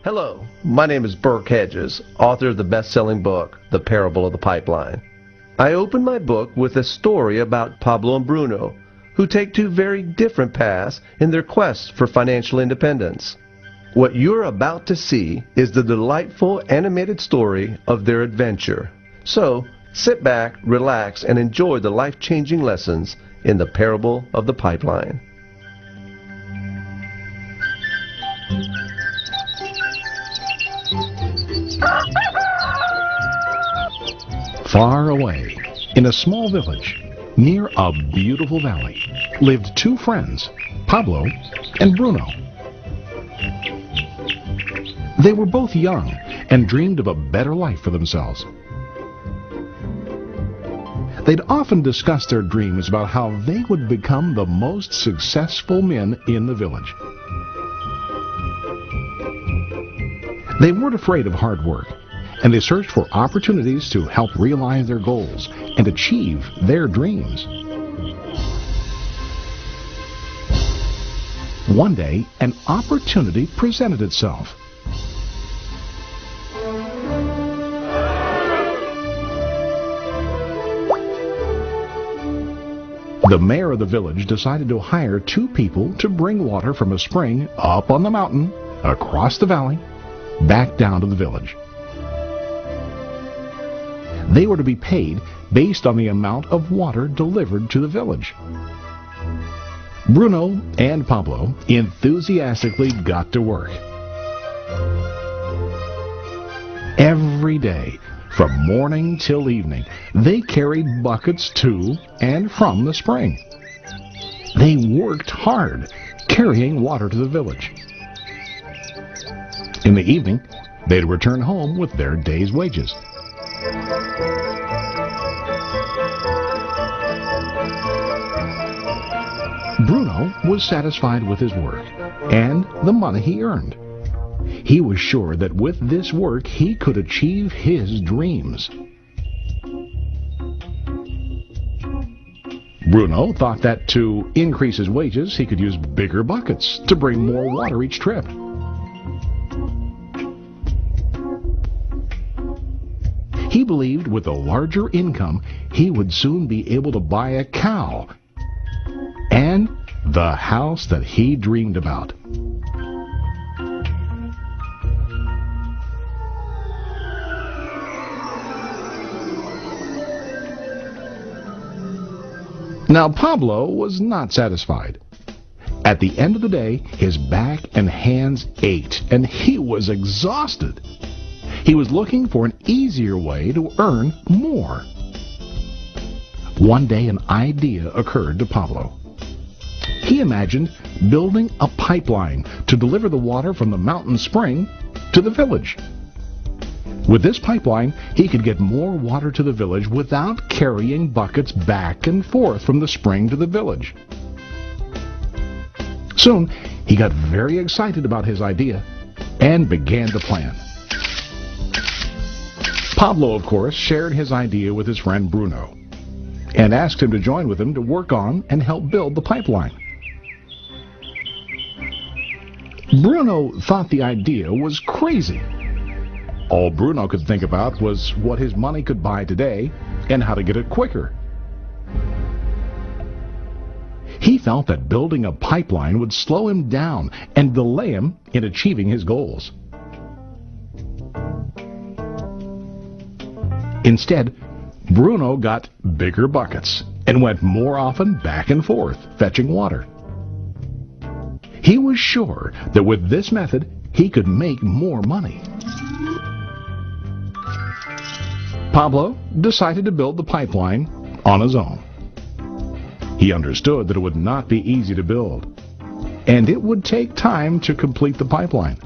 Hello, my name is Burke Hedges, author of the best-selling book, The Parable of the Pipeline. I open my book with a story about Pablo and Bruno, who take two very different paths in their quest for financial independence. What you're about to see is the delightful animated story of their adventure. So, sit back, relax, and enjoy the life-changing lessons in The Parable of the Pipeline. Far away, in a small village, near a beautiful valley, lived two friends, Pablo and Bruno. They were both young and dreamed of a better life for themselves. They'd often discuss their dreams about how they would become the most successful men in the village. They weren't afraid of hard work, and they searched for opportunities to help realize their goals and achieve their dreams. One day, an opportunity presented itself. The mayor of the village decided to hire two people to bring water from a spring up on the mountain, across the valley, back down to the village. They were to be paid based on the amount of water delivered to the village. Bruno and Pablo enthusiastically got to work. Every day, from morning till evening, they carried buckets to and from the spring. They worked hard, carrying water to the village. In the evening, they'd return home with their day's wages. Bruno was satisfied with his work and the money he earned. He was sure that with this work he could achieve his dreams. Bruno thought that to increase his wages he could use bigger buckets to bring more water each trip. He believed with a larger income, he would soon be able to buy a cow and the house that he dreamed about. Now, Pablo was not satisfied. At the end of the day, his back and hands ached, and he was exhausted. He was looking for an easier way to earn more. One day an idea occurred to Pablo. He imagined building a pipeline to deliver the water from the mountain spring to the village. With this pipeline, he could get more water to the village without carrying buckets back and forth from the spring to the village. Soon, he got very excited about his idea and began to plan. Pablo, of course, shared his idea with his friend Bruno and asked him to join with him to work on and help build the pipeline. Bruno thought the idea was crazy. All Bruno could think about was what his money could buy today and how to get it quicker. He felt that building a pipeline would slow him down and delay him in achieving his goals. Instead, Bruno got bigger buckets and went more often back and forth, fetching water. He was sure that with this method, he could make more money. Pablo decided to build the pipeline on his own. He understood that it would not be easy to build, and it would take time to complete the pipeline.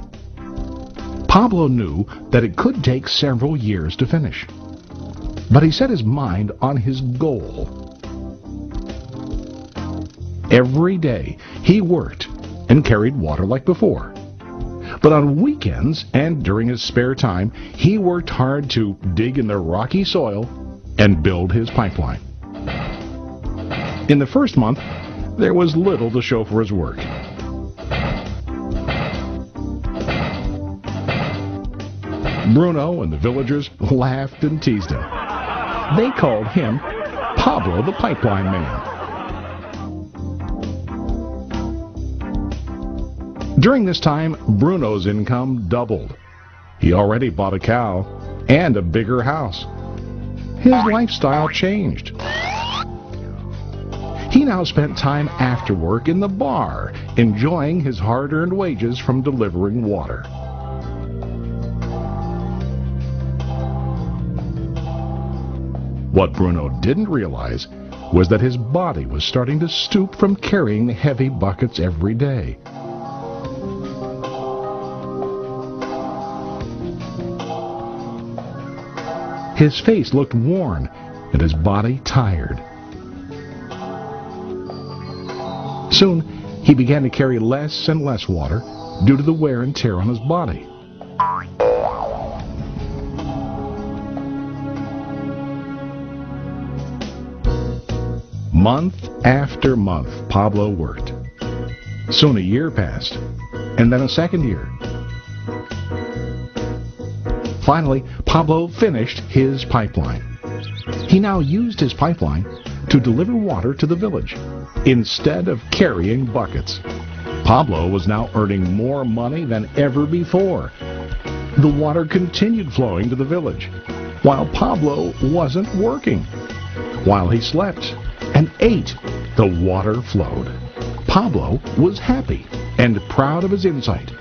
Pablo knew that it could take several years to finish. But he set his mind on his goal. Every day he worked and carried water like before. But on weekends and during his spare time, he worked hard to dig in the rocky soil and build his pipeline. In the first month, there was little to show for his work. Bruno and the villagers laughed and teased him. They called him Pablo the Pipeline Man. During this time, Bruno's income doubled. He already bought a cow and a bigger house. His lifestyle changed. He now spent time after work in the bar, enjoying his hard-earned wages from delivering water. What Bruno didn't realize was that his body was starting to stoop from carrying the heavy buckets every day. His face looked worn and his body tired. Soon, he began to carry less and less water due to the wear and tear on his body. Month after month, Pablo worked. Soon a year passed, and then a second year. Finally, Pablo finished his pipeline. He now used his pipeline to deliver water to the village instead of carrying buckets. Pablo was now earning more money than ever before. The water continued flowing to the village, while Pablo wasn't working. While he slept and ate, the water flowed. Pablo was happy and proud of his insight,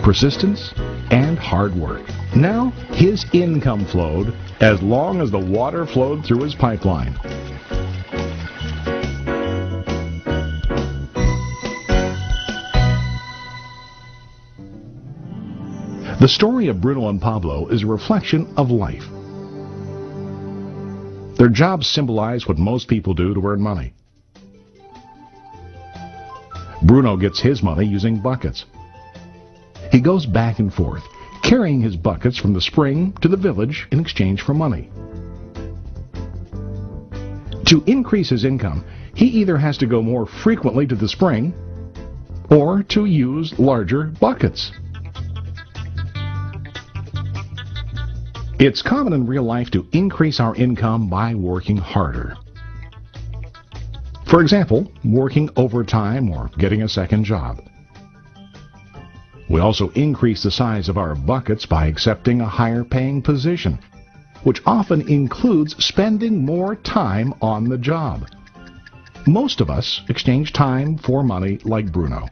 persistence, and hard work. Now his income flowed as long as the water flowed through his pipeline. The story of Bruno and Pablo is a reflection of life. Their jobs symbolize what most people do to earn money. Bruno gets his money using buckets. He goes back and forth, carrying his buckets from the spring to the village in exchange for money. To increase his income, he either has to go more frequently to the spring or to use larger buckets. It's common in real life to increase our income by working harder. For example, working overtime or getting a second job. We also increase the size of our buckets by accepting a higher paying position, which often includes spending more time on the job. Most of us exchange time for money like Bruno.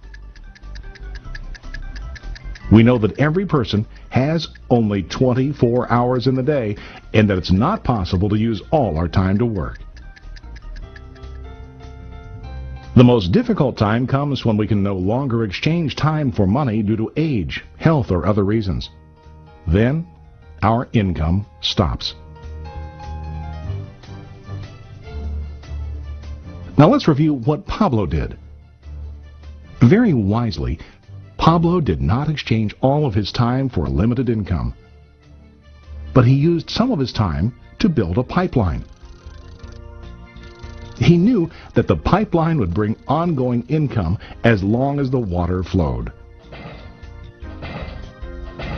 We know that every person has only 24 hours in the day and that it's not possible to use all our time to work. The most difficult time comes when we can no longer exchange time for money due to age, health, or other reasons. Then, our income stops. Now let's review what Pablo did. Very wisely, Pablo did not exchange all of his time for limited income, but he used some of his time to build a pipeline. He knew that the pipeline would bring ongoing income as long as the water flowed.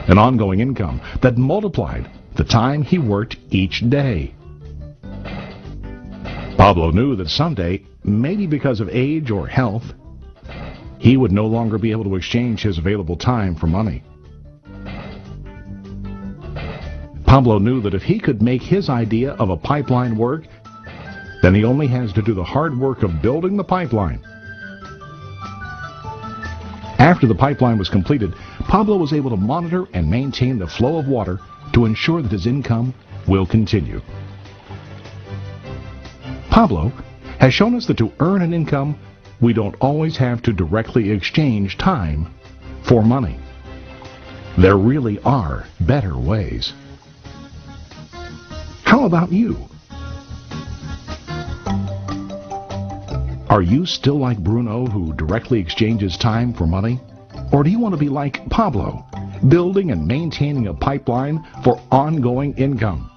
An ongoing income that multiplied the time he worked each day. Pablo knew that someday, maybe because of age or health, he would no longer be able to exchange his available time for money. Pablo knew that if he could make his idea of a pipeline work, then he only has to do the hard work of building the pipeline. After the pipeline was completed, Pablo was able to monitor and maintain the flow of water to ensure that his income will continue. Pablo has shown us that to earn an income, we don't always have to directly exchange time for money. There really are better ways. How about you? Are you still like Bruno, who directly exchanges time for money? Or do you want to be like Pablo, building and maintaining a pipeline for ongoing income?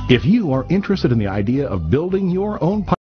If you are interested in the idea of building your own pipeline,